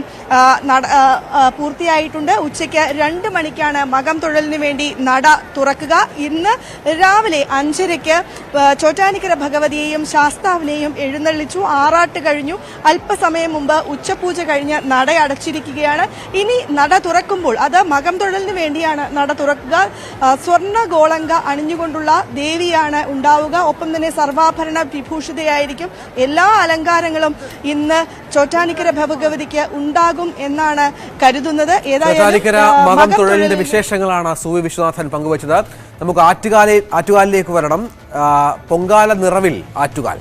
പൂർത്തിയായിട്ടുണ്ട്. ഉച്ചയ്ക്ക് 2 മണിക്കാണ് മകം തൊഴലിന് വേണ്ടി നട തുറക്കുക. ഇന്ന് രാവിലെ 5:30 ചോറ്റാനിക്കര ഭഗവതിയെയും ശാസ്താവിനെയും എഴുന്നള്ളിച്ചു. ആറാട്ട് കഴിഞ്ഞു. അല്പസമയം മുമ്പ് ഉച്ചപൂജ കഴിഞ്ഞ് നട അടച്ചിരിക്കുകയാണ്. ഇനി നട തുറക്കുമ്പോൾ അത് മകം തൊഴലിന് വേണ്ടിയാണ് നട തുറക്കുക. സ്വർണ്ണ ഗോളങ്ക അണിഞ്ഞുകൊണ്ടുള്ള ദേവിയാണ് ഉണ്ടാവുക. ഒപ്പം തന്നെ സർവാഭരണ വിഭൂഷിതയായിരിക്കും. എല്ലാ അലങ്കാരങ്ങളും ഇന്ന് ചോറ്റാനിക്കര ഭഗവതിക്ക് ഉണ്ടാകും എന്നാണ് കരുതുന്നത്. ചോറ്റാനിക്കര മകം തൊഴലിന്റെ വിശേഷങ്ങളാണ് സൂവി വിശ്വനാഥൻ പങ്കുവച്ചത്. നമുക്ക് ആറ്റുകാലിലേക്ക് വരണം. പൊങ്കാല നിറവിൽ ആറ്റുകാൽ.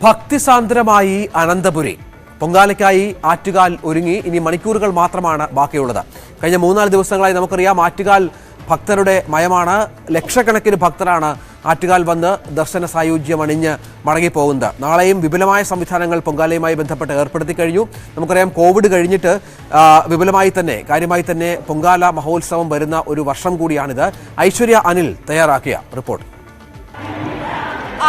ഭക്തിസാന്ദ്രമായി അനന്തപുരി. പൊങ്കാലയ്ക്കായി ആറ്റുകാൽ ഒരുങ്ങി. ഇനി മണിക്കൂറുകൾ മാത്രമാണ് ബാക്കിയുള്ളത്. കഴിഞ്ഞ 3-4 ദിവസങ്ങളായി നമുക്കറിയാം ആറ്റുകാൽ ഭക്തരുടെ മയമാണ്. ലക്ഷക്കണക്കിന് ഭക്തരാണ് ആറ്റുകാൽ വന്ന് ദർശന സായുജ്യം അണിഞ്ഞ് മടങ്ങിപ്പോകുന്നത്. നാളെയും വിപുലമായ സംവിധാനങ്ങൾ പൊങ്കാലയുമായി ബന്ധപ്പെട്ട് ഏർപ്പെടുത്തി കഴിഞ്ഞു. നമുക്കറിയാം കോവിഡ് കഴിഞ്ഞിട്ട് കാര്യമായി തന്നെ പൊങ്കാല മഹോത്സവം വരുന്ന ഒരു വർഷം കൂടിയാണിത്. ഐശ്വര്യ അനിൽ തയ്യാറാക്കിയ റിപ്പോർട്ട്.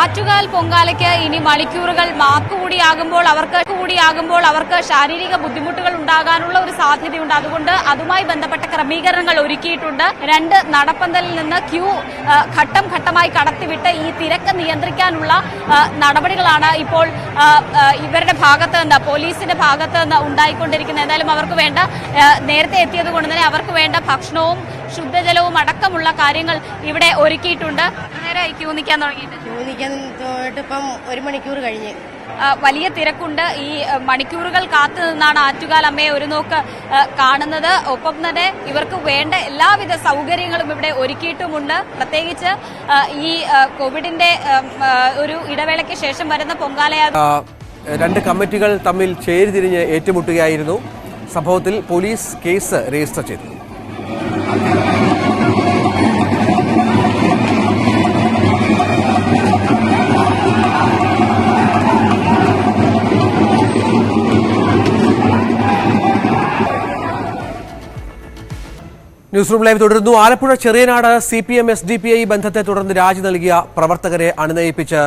ആറ്റുകാൽ പൊങ്കാലയ്ക്ക് ഇനി മണിക്കൂറുകൾ കൂടിയാകുമ്പോൾ അവർക്ക് ശാരീരിക ബുദ്ധിമുട്ടുകൾ ഉണ്ടാകാനുള്ള ഒരു സാധ്യതയുണ്ട്. അതുകൊണ്ട് അതുമായി ബന്ധപ്പെട്ട ക്രമീകരണങ്ങൾ ഒരുക്കിയിട്ടുണ്ട്. 2 നടപ്പന്തലിൽ നിന്ന് ക്യൂ ഘട്ടം ഘട്ടമായി കടത്തിവിട്ട് ഈ തിരക്ക് നിയന്ത്രിക്കാനുള്ള നടപടികളാണ് ഇപ്പോൾ ഇവരുടെ ഭാഗത്ത് നിന്ന്, പോലീസിന്റെ ഭാഗത്ത് നിന്ന് ഉണ്ടായിക്കൊണ്ടിരിക്കുന്നത്. എന്തായാലും അവർക്ക് വേണ്ട, നേരത്തെ എത്തിയത് കൊണ്ട് തന്നെ അവർക്ക് വേണ്ട ഭക്ഷണവും ശുദ്ധജലവും അടക്കമുള്ള കാര്യങ്ങൾ ഇവിടെ ഒരുക്കിയിട്ടുണ്ട്. നേരെ ക്യൂ നിൽക്കാൻ തുടങ്ങിയിട്ട് ഇപ്പം 1 മണിക്കൂർ കഴിഞ്ഞ് വലിയ തിരക്കുണ്ട്. ഈ മണിക്കൂറുകൾ കാത്തു നിന്നാണ് ആറ്റുകാൽ അമ്മയെ ഒരു നോക്ക് കാണുന്നത്. ഒപ്പം തന്നെ ഇവർക്ക് വേണ്ട എല്ലാവിധ സൗകര്യങ്ങളും ഇവിടെ ഒരുക്കിയിട്ടുമുണ്ട്. പ്രത്യേകിച്ച് ഈ കോവിഡിന്റെ ഒരു ഇടവേളയ്ക്ക് ശേഷം വരുന്ന പൊങ്കാലയാ 2 കമ്മിറ്റികൾ തമ്മിൽ ചേരിതിരിഞ്ഞ് ഏറ്റുമുട്ടുകയായിരുന്നു. സംഭവത്തിൽ പോലീസ് കേസ് രജിസ്റ്റർ ചെയ്തു. ന്യൂസ് ന്യൂസ് റൂം ലൈവ് തുടരുന്നു. ആലപ്പുഴ ചെറിയനാട് CPM SDPI ബന്ധത്തെ തുടർന്ന് രാജി നൽകിയ പ്രവർത്തകരെ അണിനയിപ്പിച്ച്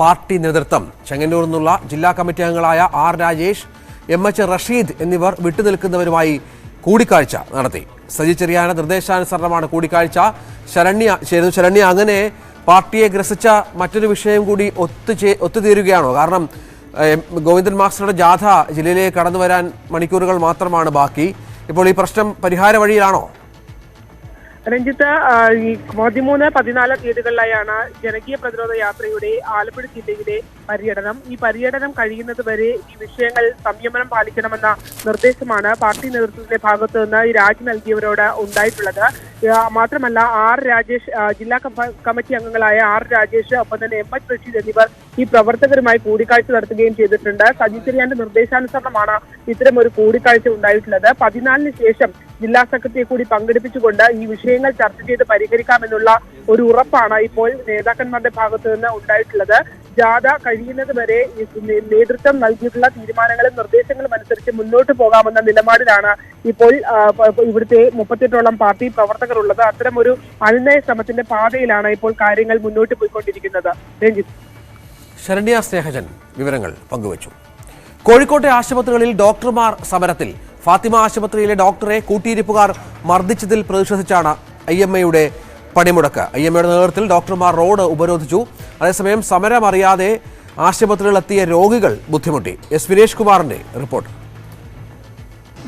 പാർട്ടി നേതൃത്വം. ചെങ്ങന്നൂരിൽ നിന്നുള്ള ജില്ലാ കമ്മിറ്റി അംഗങ്ങളായ R രാജേഷ്, MH റഷീദ് എന്നിവർ വിട്ടുനിൽക്കുന്നവരുമായി കൂടിക്കാഴ്ച നടത്തി. സജി ചെറിയാന നിർദ്ദേശാനുസരണമാണ് കൂടിക്കാഴ്ച. ശരണ്യ, അങ്ങനെ പാർട്ടിയെ ഗ്രസിച്ച മറ്റൊരു വിഷയം കൂടി ഒത്തുതീരുകയാണോ? കാരണം ഗോവിന്ദൻ മാസ്റ്ററുടെ ജാഥ ജില്ലയിലേക്ക് കടന്നു വരാൻ മണിക്കൂറുകൾ മാത്രമാണ് ബാക്കി. ഇപ്പോൾ ഈ പ്രശ്നം പരിഹാര വഴിയിലാണോ? രഞ്ജിത്ത്, ഈ 13, 14 തീയതികളിലായാണ് ജനകീയ പ്രതിരോധ യാത്രയുടെ ആലപ്പുഴ ജില്ലയിലെ പര്യടനം. ഈ പര്യടനം കഴിയുന്നത് വരെ ഈ വിഷയങ്ങൾ സംയമനം പാലിക്കണമെന്ന നിർദ്ദേശമാണ് പാർട്ടി നേതൃത്വത്തിന്റെ ഭാഗത്ത് നിന്ന് ഈ രാജി നൽകിയവരോട് ഉണ്ടായിട്ടുള്ളത്. മാത്രമല്ല R രാജേഷ്, ജില്ലാ കമ്മിറ്റി അംഗങ്ങളായ R രാജേഷ്, ഒപ്പം തന്നെ MH റഷീദ് എന്നിവർ ഈ പ്രവർത്തകരുമായി കൂടിക്കാഴ്ച നടത്തുകയും ചെയ്തിട്ടുണ്ട്. സജി ചെറിയാന്റെ നിർദ്ദേശാനുസരണമാണ് ഇത്തരം ഒരു കൂടിക്കാഴ്ച ഉണ്ടായിട്ടുള്ളത്. 14-ന് ശേഷം ജില്ലാ സെക്രട്ടറിയെ കൂടി പങ്കെടുപ്പിച്ചുകൊണ്ട് ഈ വിഷയങ്ങൾ ചർച്ച ചെയ്ത് പരിഹരിക്കാമെന്നുള്ള ഒരു ഉറപ്പാണ് ഇപ്പോൾ നേതാക്കന്മാരുടെ ഭാഗത്ത് നിന്ന് ഉണ്ടായിട്ടുള്ളത്. ജാഥ കഴിയുന്നത് വരെ നേതൃത്വം നൽകിയിട്ടുള്ള തീരുമാനങ്ങളും നിർദ്ദേശങ്ങളും അനുസരിച്ച് മുന്നോട്ട് പോകാമെന്ന നിലപാടിലാണ് ഇപ്പോൾ ഇവിടുത്തെ 38ഓളം പാർട്ടി പ്രവർത്തകർ ഉള്ളത്. അത്തരം ഒരു അനുനയ ശ്രമത്തിന്റെ പാതയിലാണ് ഇപ്പോൾ കാര്യങ്ങൾ മുന്നോട്ട് പോയിക്കൊണ്ടിരിക്കുന്നത്. രഞ്ജിത്ത്. ശരണ്യ സ്നേഹജൻ വിവരങ്ങൾ പങ്കുവച്ചു. കോഴിക്കോട്ടെ ആശുപത്രികളിൽ ഡോക്ടർമാർ സമരത്തിൽ. ഫാത്തിമ ആശുപത്രിയിലെ ഡോക്ടറെ കൂട്ടിയിരിപ്പുകാർ മർദ്ദിച്ചതിൽ പ്രതിഷേധിച്ചാണ് IMAയുടെ പണിമുടക്ക്. IMAയുടെ നേതൃത്വത്തിൽ ഡോക്ടർമാർ റോഡ് ഉപരോധിച്ചു. അതേസമയം സമരം അറിയാതെ ആശുപത്രികളിലെത്തിയ രോഗികൾ ബുദ്ധിമുട്ടി. S വിനേഷ് കുമാറിന്റെ റിപ്പോർട്ട്.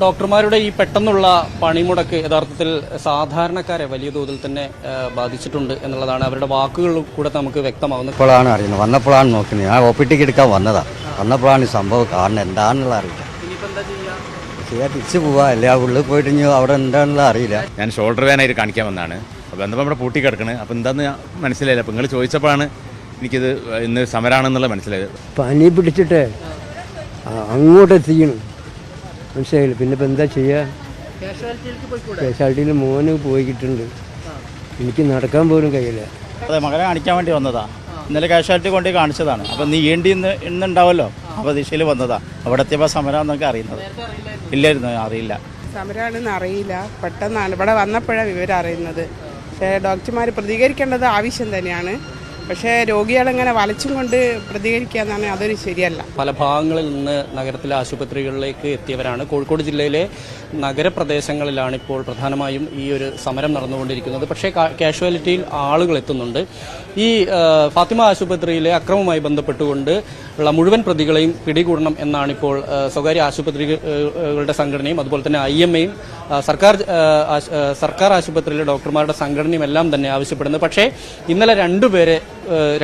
ഡോക്ടർമാരുടെ ഈ പെട്ടെന്നുള്ള പണിമുടക്ക് യഥാർത്ഥത്തിൽ സാധാരണക്കാരെ വലിയ തോതിൽ തന്നെ ബാധിച്ചിട്ടുണ്ട് എന്നുള്ളതാണ് അവരുടെ വാക്കുകൾ കൂടെ നമുക്ക് വ്യക്തമാവുന്നത്. ഇപ്പോഴാണ് അറിയുന്നത്, വന്നപ്പോഴാണ് നോക്കുന്നത്. ഞാൻ OPTക്ക് എടുക്കാൻ വന്നപ്പോഴാണ് ഈ സംഭവം കാണുന്നത്. എന്താണെന്നുള്ള അറിയില്ല. തിരിച്ചു പോവാ, എല്ലാ ഉള്ളിൽ പോയിട്ട് ഇനി അവിടെ എന്താണെന്നുള്ള അറിയില്ല. ഞാൻ ഷോൾഡർ വേനായിട്ട് കാണിക്കാൻ വന്നതാണ്. അപ്പോൾ എന്നപ്പോൾ നമ്മുടെ പൂട്ടി കിടക്കണേ. അപ്പോൾ എന്താണെന്ന് മനസ്സിലായില്ല. അപ്പോൾ നിങ്ങൾ ചോദിച്ചപ്പോഴാണ് എനിക്കിത് ഇന്ന് സമരമാണെന്നുള്ള മനസ്സിലായത്. പനി പിടിച്ചിട്ട് അങ്ങോട്ട് എത്തിക്കണം, മനസ്സിലായില്ല. പിന്നെ ഇപ്പം എന്താ ചെയ്യുക? കാഷ്വാലിറ്റിയിൽ മോന് പോയിട്ടുണ്ട്. എനിക്ക് നടക്കാൻ പോലും കഴിയില്ല. അതെ, മകനെ കാണിക്കാൻ വേണ്ടി വന്നതാ. ഇന്നലെ കാഷ്വാലിറ്റി കൊണ്ട് കാണിച്ചതാണ്. അപ്പം നീ ഇന്നുണ്ടാവല്ലോ, അപ്പോൾ ദിശയിൽ വന്നതാ. അവിടെ എത്തിയപ്പോൾ സമരമാണെന്നൊക്കെ അറിയുന്നത്. ഇല്ലായിരുന്നു, അറിയില്ല. സമരമാണെന്ന് അറിയില്ല. പെട്ടെന്നാണ് ഇവിടെ വന്നപ്പോഴാണ് വിവരം അറിയുന്നത്. പക്ഷേ ഡോക്ടർമാർ പ്രതികരിക്കേണ്ടത് ആവശ്യം തന്നെയാണ്. പക്ഷേ രോഗികളെങ്ങനെ വലച്ചും കൊണ്ട് പ്രതികരിക്കുക എന്നാണ് അതൊരു ശരിയല്ല. പല ഭാഗങ്ങളിൽ നിന്ന് നഗരത്തിലെ ആശുപത്രികളിലേക്ക് എത്തിയവരാണ്. കോഴിക്കോട് ജില്ലയിലെ നഗരപ്രദേശങ്ങളിലാണ് ഇപ്പോൾ പ്രധാനമായും ഈ ഒരു സമരം നടന്നുകൊണ്ടിരിക്കുന്നത്. പക്ഷേ കാഷ്വാലിറ്റിയിൽ ആളുകൾ എത്തുന്നുണ്ട്. ഈ ഫാത്തിമ ആശുപത്രിയിലെ അക്രമവുമായി ബന്ധപ്പെട്ടുകൊണ്ട് ഉള്ള മുഴുവൻ പ്രതികളെയും പിടികൂടണം എന്നാണ് ഇപ്പോൾ സ്വകാര്യ ആശുപത്രികളുടെ സംഘടനയും അതുപോലെ തന്നെ IMAയും സർക്കാർ ആശുപത്രിയിലെ ഡോക്ടർമാരുടെ സംഘടനയും എല്ലാം തന്നെ ആവശ്യപ്പെടുന്നത്. പക്ഷേ ഇന്നലെ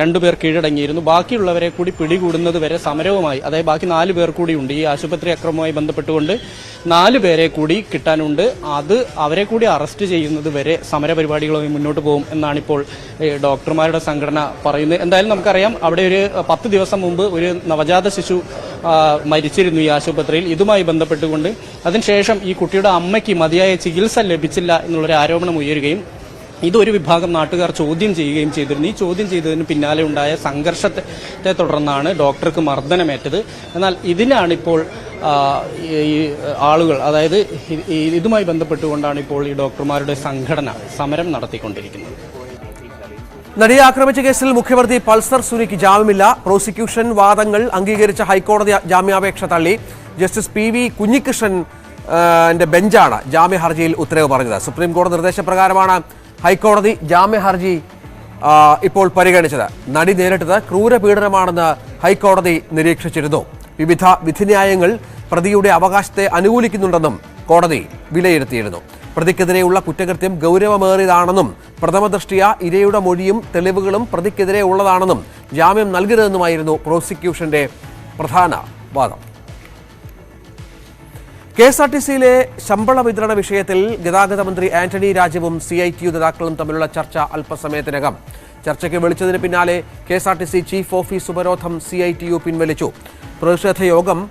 രണ്ടുപേർ കീഴടങ്ങിയിരുന്നു. ബാക്കിയുള്ളവരെ കൂടി പിടികൂടുന്നത് വരെ സമരവുമായി, അതായത് ബാക്കി 4 പേർ കൂടിയുണ്ട്. ഈ ആശുപത്രി അക്രമവുമായി ബന്ധപ്പെട്ടുകൊണ്ട് 4 പേരെ കൂടി കിട്ടാനുണ്ട്. അവരെ കൂടി അറസ്റ്റ് ചെയ്യുന്നത് വരെ സമരപരിപാടികളുമായി മുന്നോട്ട് പോകും എന്നാണ് ഇപ്പോൾ ഡോക്ടർമാരുടെ സംഘടന പറയുന്നത്. എന്തായാലും നമുക്കറിയാം, അവിടെ ഒരു 10 ദിവസം മുമ്പ് ഒരു നവജാത ശിശു മരിച്ചിരുന്നു ഈ ആശുപത്രിയിൽ. ഇതുമായി ബന്ധപ്പെട്ടുകൊണ്ട് അതിനുശേഷം ഈ കുട്ടിയുടെ അമ്മയ്ക്ക് മതിയായ ചികിത്സ ലഭിച്ചില്ല എന്നുള്ളൊരു ആരോപണം ഉയരുകയും ഇതൊരു വിഭാഗം നാട്ടുകാർ ചോദ്യം ചെയ്യുകയും ചെയ്തിരുന്നു. ഈ ചോദ്യം ചെയ്തതിന് പിന്നാലെ ഉണ്ടായ സംഘർഷത്തെ തുടർന്നാണ് ഡോക്ടർക്ക് മർദ്ദനമേറ്റത്. എന്നാൽ ഇതിനാണിപ്പോൾ ഈ ആളുകൾ, അതായത് ഇതുമായി ബന്ധപ്പെട്ടുകൊണ്ടാണ് ഇപ്പോൾ ഈ ഡോക്ടർമാരുടെ സംഘടന സമരം നടത്തിക്കൊണ്ടിരിക്കുന്നത്. നടിയെ ആക്രമിച്ച കേസിൽ മുഖ്യപ്രതി പൾസർ സുനിക്ക് ജാമ്യമില്ല. പ്രോസിക്യൂഷൻ വാദങ്ങൾ അംഗീകരിച്ച ഹൈക്കോടതി ജാമ്യാപേക്ഷ തള്ളി. ജസ്റ്റിസ് PV കുഞ്ഞികൃഷ്ണൻ ബെഞ്ചാണ് ജാമ്യ ഹർജിയിൽ ഉത്തരവ് പറഞ്ഞത്. സുപ്രീം കോടതി നിർദ്ദേശപ്രകാരമാണ് ഹൈക്കോടതി ജാമ്യ ഹർജി ഇപ്പോൾ പരിഗണിച്ചത്. നടി നേരിട്ടത് ക്രൂരപീഡനമാണെന്ന് ഹൈക്കോടതി നിരീക്ഷിച്ചിരുന്നു. വിവിധ വിധിന്യായങ്ങൾ പ്രതിയുടെ അവകാശത്തെ അനുകൂലിക്കുന്നുണ്ടെന്നും കോടതി വിലയിരുത്തിയിരുന്നു. പ്രതിക്കെതിരെയുള്ള കുറ്റകൃത്യം ഗൗരവമേറിയതാണെന്നും പ്രഥമദൃഷ്ട്യാ ഇരയുടെ മൊഴിയും തെളിവുകളും പ്രതിക്കെതിരെ ഉള്ളതാണെന്നും ജാമ്യം നൽകരുതെന്നുമായിരുന്നു പ്രോസിക്യൂഷന്റെ പ്രധാന വാദം. KSRTCയിലെ ശമ്പള വിതരണ വിഷയത്തിൽ ഗതാഗത മന്ത്രി ആന്റണി രാജുവും CITU നേതാക്കളും തമ്മിലുള്ള ചർച്ച അല്പസമയത്തിനകം. ചർച്ചയ്ക്ക് വിളിച്ചതിന് പിന്നാലെ KSRTC ചീഫ് ഓഫീസ് ഉപരോധം CITU പിൻവലിച്ചു. പ്രതിഷേധ യോഗം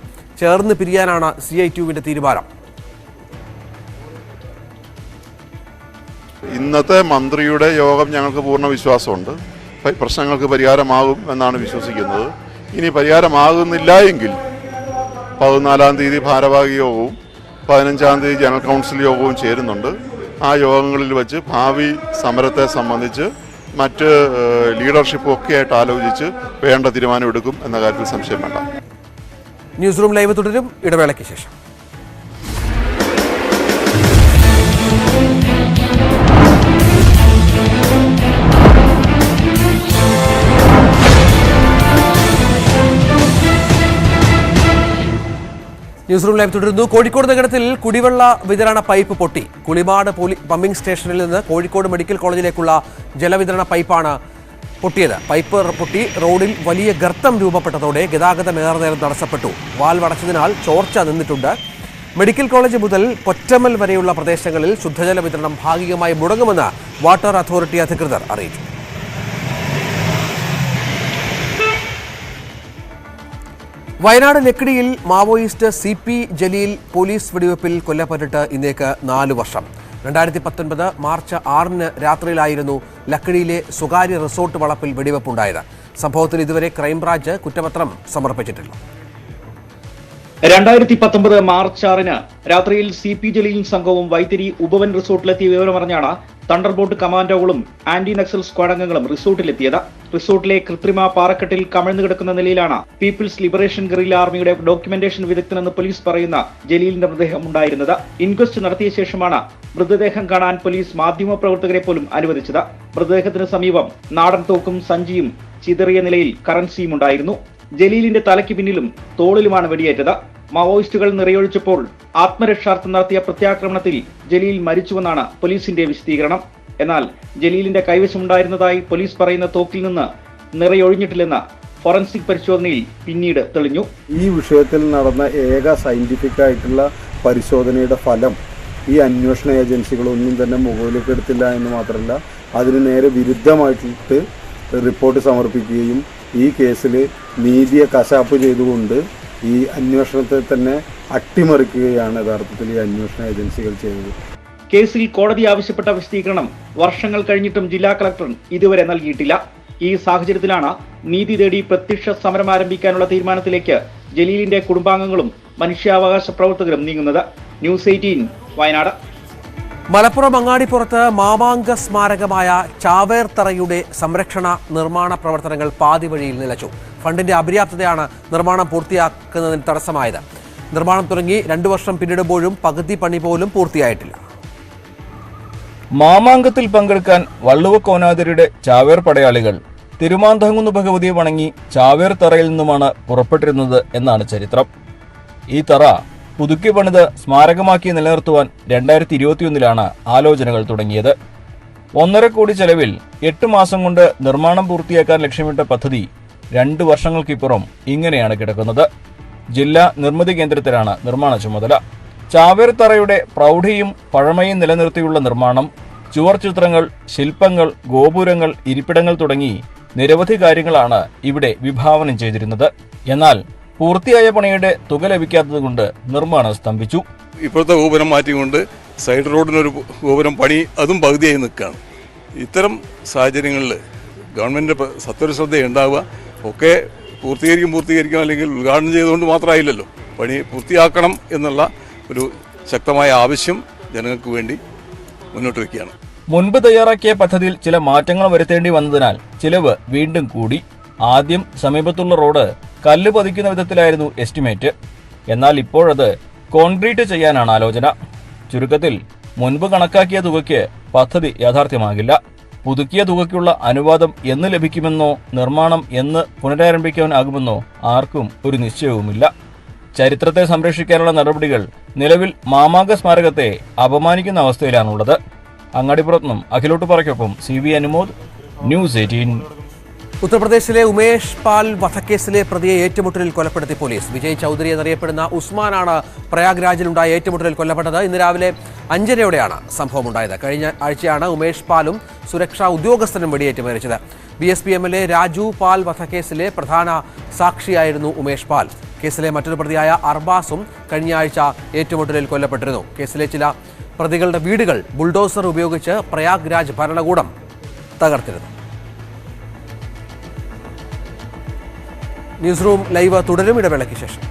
ചേർന്ന് പിരിയാനാണ് CITUവിന്റെ തീരുമാനം. ഇന്നത്തെ മന്ത്രിയുടെ യോഗം ഞങ്ങൾക്ക് പൂർണ്ണ വിശ്വാസമുണ്ട്. പ്രശ്നങ്ങൾക്ക് പരിഹാരമാകും എന്നാണ് വിശ്വസിക്കുന്നത്. ഇനി പരിഹാരമാകുന്നില്ല എങ്കിൽ 14-ാം തീയതി ഭാരവാഹി യോഗവും 15-ാം തീയതി ജനറൽ കൗൺസിൽ യോഗവും ചേരുന്നുണ്ട്. ആ യോഗങ്ങളിൽ വെച്ച് ഭാവി സമരത്തെ സംബന്ധിച്ച് മറ്റ് ലീഡർഷിപ്പും ഒക്കെ ആയിട്ട് ആലോചിച്ച് വേണ്ട തീരുമാനമെടുക്കും എന്ന കാര്യത്തിൽ സംശയം വേണ്ട. ന്യൂസ് റൂം ലൈവ് തുടരും ഇടവേളയ്ക്ക് ശേഷം. ന്യൂസ് റൂം ലൈവ് തുടരുന്നു. കോഴിക്കോട് നഗരത്തിൽ കുടിവെള്ള വിതരണ പൈപ്പ് പൊട്ടി. കുളിമാട് പമ്പിംഗ് സ്റ്റേഷനിൽ നിന്ന് കോഴിക്കോട് മെഡിക്കൽ കോളേജിലേക്കുള്ള ജലവിതരണ പൈപ്പാണ് പൊട്ടിയത്. പൈപ്പ് പൊട്ടി റോഡിൽ വലിയ ഗർത്തം രൂപപ്പെട്ടതോടെ ഗതാഗതം ഏറെ നേരം തടസ്സപ്പെട്ടു. വാൽവ് അടച്ചതിനാൽ ചോർച്ച നിന്നിട്ടുണ്ട്. മെഡിക്കൽ കോളേജ് മുതൽ പൊറ്റമ്മൽ വരെയുള്ള പ്രദേശങ്ങളിൽ ശുദ്ധജല വിതരണം ഭാഗികമായി മുടങ്ങുമെന്ന് വാട്ടർ അതോറിറ്റി അധികൃതർ അറിയിച്ചു. വയനാട് ലക്കിടിയിൽ മാവോയിസ്റ്റ് CP ജലീൽ പോലീസ് വെടിവെപ്പിൽ കൊല്ലപ്പെട്ടിട്ട് ഇന്നേക്ക് 4 വർഷം. 2019 മാർച്ച് 6 രാത്രിയിലായിരുന്നു ലക്കിടിയിലെ സ്വകാര്യ റിസോർട്ട് വളപ്പിൽ വെടിവെപ്പുണ്ടായത്. സംഭവത്തിൽ ഇതുവരെ ക്രൈംബ്രാഞ്ച് കുറ്റപത്രം സമർപ്പിച്ചിട്ടില്ല. 2019 മാർച്ച് 6 രാത്രിയിൽ CP ജലീൽ സംഘവും വൈത്തിരി ഉപവൻ റിസോർട്ടിലെത്തിയ വിവരമറിഞ്ഞാണ് തണ്ടർബോൾട്ട് കമാൻഡോകളും ആന്റി നക്സൽ സ്ക്വാഡ് അംഗങ്ങളും റിസോർട്ടിലെത്തിയത്. റിസോർട്ടിലെ കൃത്രിമ പാറക്കെട്ടിൽ കമിഴ്ന്നു കിടക്കുന്ന നിലയിലാണ് പീപ്പിൾസ് ലിബറേഷൻ ഗറില്ല ആർമിയുടെ ഡോക്യുമെന്റേഷൻ വിദഗ്ധനെന്ന് പോലീസ് പറയുന്ന ജലീലിന്റെ മൃതദേഹം ഉണ്ടായിരുന്നത്. ഇൻക്വസ്റ്റ് നടത്തിയ ശേഷമാണ് മൃതദേഹം കാണാൻ പോലീസ് മാധ്യമപ്രവർത്തകരെ പോലും അനുവദിച്ചത്. മൃതദേഹത്തിന് സമീപം നാടൻ തോക്കും സഞ്ചിയും ചിതറിയ നിലയിൽ കറൻസിയും ഉണ്ടായിരുന്നു. ജലീലിന്റെ തലയ്ക്ക് പിന്നിലും തോളിലുമാണ് വെടിയേറ്റത്. മാവോയിസ്റ്റുകൾ നിറയൊഴിച്ചപ്പോൾ ആത്മരക്ഷാർത്ഥം നടത്തിയ പ്രത്യാക്രമണത്തിൽ ജലീൽ മരിച്ചുവെന്നാണ് പോലീസിന്റെ വിശദീകരണം. എന്നാൽ ജലീലിന്റെ കൈവശമുണ്ടായിരുന്നതായി പോലീസ് പറയുന്ന തോക്കിൽ നിന്ന് നിറയൊഴിഞ്ഞിട്ടില്ലെന്ന് ഫോറൻസിക് പരിശോധനയിൽ പിന്നീട് തെളിഞ്ഞു. ഈ വിഷയത്തിൽ നടന്ന ഏക സയന്റിഫിക് ആയിട്ടുള്ള പരിശോധനയുടെ ഫലം ഈ അന്വേഷണ ഏജൻസികളൊന്നും തന്നെ മുകളിലേക്ക് എടുത്തില്ല എന്ന് മാത്രമല്ല, അതിന് നേരെ വിരുദ്ധമായിട്ട് റിപ്പോർട്ട് സമർപ്പിക്കുകയും ഈ കേസിൽ നീതിയെ കശാപ്പ് ചെയ്തുകൊണ്ട് ഈ അന്വേഷണത്തെ തന്നെ അട്ടിമറിക്കുകയാണ് യഥാർത്ഥത്തിൽ ഈ അന്വേഷണ ഏജൻസികൾ ചെയ്തത്. കേസിൽ കോടതി ആവശ്യപ്പെട്ട വിശദീകരണം വർഷങ്ങൾ കഴിഞ്ഞിട്ടും ജില്ലാ കളക്ടർ ഇതുവരെ നൽകിയിട്ടില്ല. ഈ സാഹചര്യത്തിലാണ് നീതി തേടി പ്രത്യക്ഷ സമരം ആരംഭിക്കാനുള്ള തീരുമാനത്തിലേക്ക് ജലീലിന്റെ കുടുംബാംഗങ്ങളും മനുഷ്യാവകാശ പ്രവർത്തകരും നീങ്ങുന്നത്. ന്യൂസ് 18 വയനാട്. മലപ്പുറം അങ്ങാടിപ്പുറത്ത് മാമാങ്ക സ്മാരകമായ ചാവേർത്തറയുടെ സംരക്ഷണ നിർമ്മാണ പ്രവർത്തനങ്ങൾ പാതി വഴിയിൽ നിലച്ചു. ഫണ്ടിന്റെ അപര്യാപ്തതയാണ് നിർമ്മാണം പൂർത്തിയാക്കുന്നതിന് തടസ്സമായത്. നിർമ്മാണം തുടങ്ങി 2 വർഷം പിന്നിടുമ്പോഴും പകുതി പണി പോലും പൂർത്തിയായിട്ടില്ല. മാമാങ്കത്തിൽ പങ്കെടുക്കാൻ വള്ളുവ കോനാതിരിയുടെ ചാവേർ പടയാളികൾ തിരുമാന്തകുന്ന് ഭഗവതിയെ വണങ്ങി ചാവേർ തറയിൽ നിന്നുമാണ് പുറപ്പെട്ടിരുന്നത് എന്നാണ് ചരിത്രം. ഈ തറ പുതുക്കി പണിത് സ്മാരകമാക്കി നിലനിർത്തുവാൻ 2021 ആലോചനകൾ തുടങ്ങിയത്. 1.5 കോടി ചെലവിൽ 8 മാസം കൊണ്ട് നിർമ്മാണം പൂർത്തിയാക്കാൻ ലക്ഷ്യമിട്ട പദ്ധതി 2 വർഷങ്ങൾക്കിപ്പുറം ഇങ്ങനെയാണ് കിടക്കുന്നത്. ജില്ലാ നിർമ്മിതി കേന്ദ്രത്തിലാണ് നിർമ്മാണ ചുമതല. ചാവേർ തറയുടെ പ്രൗഢിയും പഴമയും നിലനിർത്തിയുള്ള നിർമ്മാണം, ചുവർ ചിത്രങ്ങൾ, ശില്പങ്ങൾ, ഗോപുരങ്ങൾ, ഇരിപ്പിടങ്ങൾ തുടങ്ങി നിരവധി കാര്യങ്ങളാണ് ഇവിടെ വിഭാവനം ചെയ്തിരുന്നത്. എന്നാൽ പൂർത്തിയായ പണിയുടെ തുക ലഭിക്കാത്തതുകൊണ്ട് നിർമ്മാണം സ്തംഭിച്ചു. ഇപ്പോഴത്തെ ഗോപുരം മാറ്റിക്കൊണ്ട് സൈഡ് റോഡിനൊരു ഗോപുരം പണി അതും പകുതിയായി നിൽക്കുകയാണ്. ഇത്തരം സാഹചര്യങ്ങളിൽ ഗവൺമെൻറ് സത്വരശ്രദ്ധ ഉണ്ടാവുക. ഒക്കെ പൂർത്തീകരിക്കും അല്ലെങ്കിൽ ഉദ്ഘാടനം ചെയ്തുകൊണ്ട് മാത്രമായില്ലല്ലോ, പണി പൂർത്തിയാക്കണം എന്നുള്ള ഒരു ശക്തമായ ആവശ്യം ജനങ്ങൾക്ക് വേണ്ടി മുന്നോട്ട് വയ്ക്കുകയാണ്. മുൻപ് തയ്യാറാക്കിയ പദ്ധതിയിൽ ചില മാറ്റങ്ങൾ വരുത്തേണ്ടി വന്നതിനാൽ ചിലവ് വീണ്ടും കൂടി. ആദ്യം സമീപത്തുള്ള റോഡ് കല്ല് പതിക്കുന്ന വിധത്തിലായിരുന്നു എസ്റ്റിമേറ്റ്. എന്നാൽ ഇപ്പോഴത് കോൺക്രീറ്റ് ചെയ്യാനാണ് ആലോചന. ചുരുക്കത്തിൽ മുൻപ് കണക്കാക്കിയ തുകയ്ക്ക് പദ്ധതി യാഥാർത്ഥ്യമാകില്ല. പുതുക്കിയ തുകയ്ക്കുള്ള അനുവാദം എന്ന് ലഭിക്കുമെന്നോ നിർമ്മാണം എന്ന് പുനരാരംഭിക്കാനാകുമെന്നോ ആർക്കും ഒരു നിശ്ചയവുമില്ല. ചരിത്രത്തെ സംരക്ഷിക്കാനുള്ള നടപടികൾ നിലവിൽ മാമാങ്ക സ്മാരകത്തെ അപമാനിക്കുന്ന അവസ്ഥയിലാണുള്ളത്. അങ്ങാടിപ്പുറത്തുനിന്നും അഖിലോട്ടുപാറയ്ക്കൊപ്പം CV അനുമോദ്, ന്യൂസ് 18. ഉത്തർപ്രദേശിലെ ഉമേഷ് പാൽ വധക്കേസിലെ പ്രതിയെ ഏറ്റുമുട്ടലിൽ കൊലപ്പെടുത്തി പോലീസ്. വിജയ് ചൌധരി എന്നറിയപ്പെടുന്ന ഉസ്മാനാണ് പ്രയാഗ്രാജിലുണ്ടായ ഏറ്റുമുട്ടലിൽ കൊല്ലപ്പെട്ടത്. ഇന്ന് രാവിലെ 5:30 സംഭവമുണ്ടായത്. കഴിഞ്ഞ ആഴ്ചയാണ് ഉമേഷ് പാലും സുരക്ഷാ ഉദ്യോഗസ്ഥനും വെടിയേറ്റ് മരിച്ചത്. BSP MLA രാജു പാൽ വധക്കേസിലെ പ്രധാന സാക്ഷിയായിരുന്നു ഉമേഷ് പാൽ. കേസിലെ മറ്റൊരു പ്രതിയായ അർബാസും കഴിഞ്ഞ ആഴ്ച ഏറ്റുമുട്ടലിൽ കൊല്ലപ്പെട്ടിരുന്നു. കേസിലെ ചില പ്രതികളുടെ വീടുകൾ ബുൾഡോസർ ഉപയോഗിച്ച് പ്രയാഗ്രാജ് ഭരണകൂടം തകർത്തിരുന്നു. ന്യൂസ് റൂം ലൈവ് തുടരും ഇടവേളയ്ക്ക് ശേഷം.